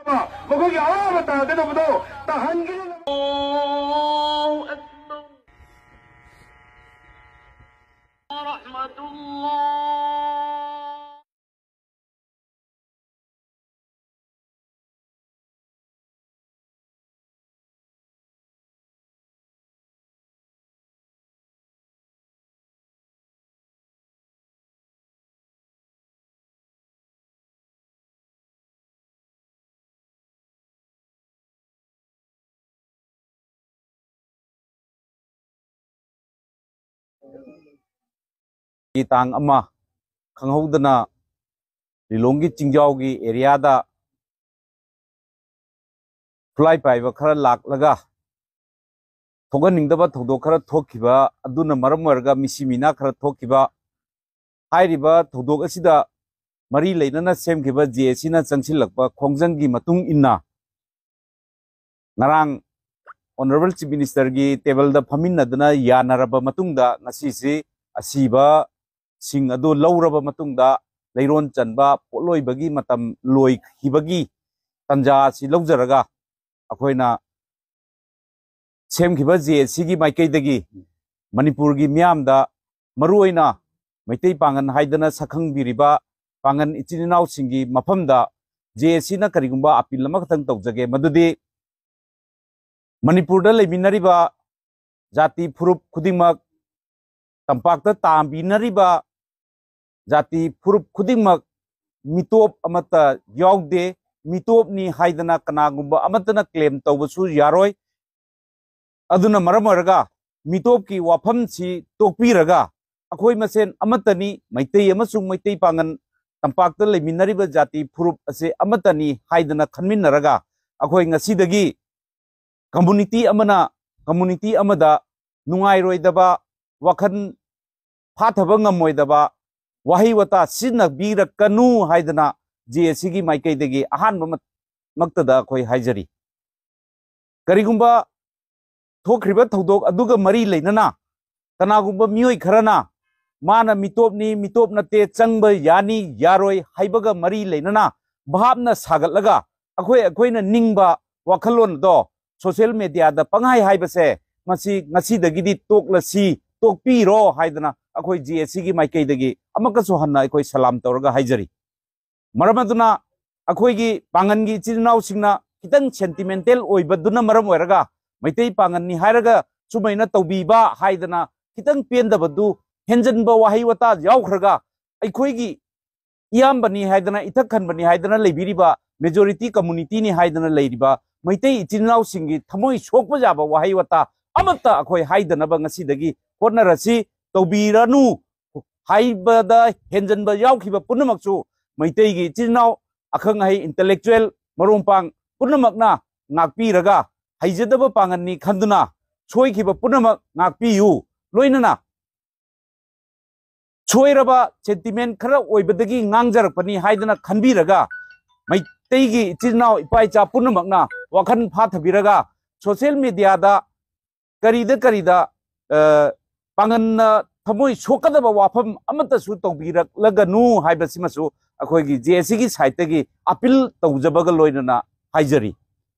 मखोगी अवाब तागदबदो तहंगिन तांग अमा खंगहौदना लिलोंगी चिंजाओगी एरियादा फ्लाई पाइबा खरा लाकलगा थोगनिंगदबा थौदो खरा थोखिबा अदुना मरम ओरगा मिसिमिना खरा थोखिबा हाइरिबा थौदोक असिदा मरी लेनना सेमखिबा जेसीना चंगसिलकपा खोंजंगी मतुंग इन्ना ngarang honorable chief minister gi table da phaminadna yanaraba matungda ngasisi asiba sing adu lauraba matungda leiron chanba poloi bagi matam loi hibagi tanja si laujaraga akoina semkhiba je sigi maikai dagi manipur gi myam da maruoina maitai pangan haidana sakhang biriba pangan ichininaw singi mafamda je sina karigumba apil lama khatang tawjage madudi Manipur da leminariba jati furup khudingmak tampakta tambinariba jati furup khudingmak mitop amata yaude mitop ni haidana kanagumba amatana claim tawbasu yaroi aduna maram oraga mitop ki wafam si tokpiraga akhoi masen amatani maitai amasung maitai pangan tampakta leminariba jati furup ase amatani haidana khanminaraga akhoi ngasidagi community amada nungai roidaba wakhan phathaba ngamoidaba wahi wata sinna bira kanu haidana JSC gi maikai degi ahan maktada khoi haijari karigumba thokriba thodok aduga mari leinana kanagumba mioi kharana mana mitop nate changba yani yaroi haibaga mari leinana bhabna sagatlaga akhoi na ningba wakhalon do social media da pangai haibase ngasi dagidi toklasi tokpiro haidana akhoi JSC gi maikai dagi amakasu hanna akhoi salam tawraga haijari maramaduna akhoi gi pangan gi chinnaw singna kitang sentimental oibaduna maram oiraga maitai pangan ni hairaga sumaina tawbiba haidana kitang pendabadu henjanba wahi wata yaukhraga akhoi gi iyambani haidana ithakhanbani haidana leibiriba majority community ni haidana leiriba maitai ichinaw singi thamoi sokpa jaba wahi wata amata akhoi haidanaba ngasidagi hotnarasi tawbiranu haibada henjanba yaukhiba punamakchu maitai gi ichinaw akhang hai intellectual marompang punamakna ngakpiraga haijadaba panganni khanduna soikhiba punamak ngakpiyu loinana soiraba sentiment khara oibadagi ngangjarakpani haidana khanbiraga maitai ichinaw ipai cha punamakna wakhan phathabiraga social media da karida pangan thamoi sokadaba wafam amata su tawbirak laganu haibasimasu akhoigi JSC gi site gi appeal tawjabaga loinana haijari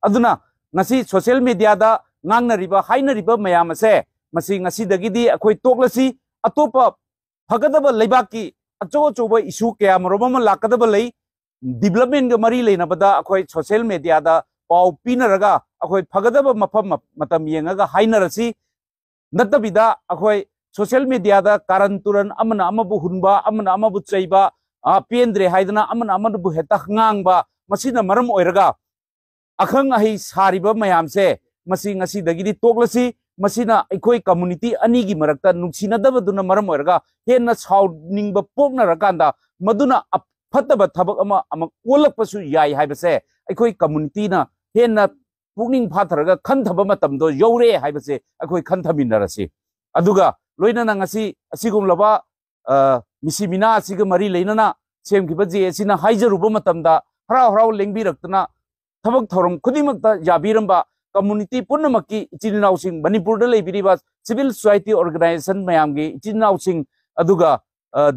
aduna ngasi social media da ngangnariba hainariba mayam ase masi ngasi dagidi akhoi toklasi atopa phagadaba leibaki acho issue kaya marobama lakadaba lei development ga mari leina bada akhoi social media da pau pinaraga akhoi phagadaba mafam matam yengaga hainarasi natabida akhoi social media da karan turan amana amabu hunba amana amabu chaiba pendre haidana amana amabu heta ngangba masina maram oiraga akhang ahi sariba mayamse masi ngasi dagidi toklasi masina akhoi community ani gi marakta nungsinadaba duna maram oiraga henna sauningba poknarakanda maduna fataba thabak ama olakpasu yai haibase akhoi community na henna pukning phatharaga khanthaba matamdo yore haibase akhoi khanthaminarasi aduga loinana ngasi asigumlaba misimina asiga mari leinana semkiba JSC na haijaruba matamda harau lengbirakna thabak thorom khudimakta yabiramba community punnamakki ichininaw sing manipur da leibiriba civil society organization mayamgi ichininaw sing aduga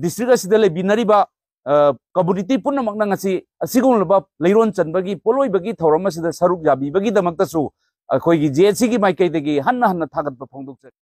district asida lebinariba community पुनमक नंगसी असिगुमलबा लेरोन चनबगी पोलोइबगी थौरम असिदा सरुक याबीबगी दमक्तसु अखोइगी जेसी की माइकैदगी हन्ना हन्ना थागत फोंदोक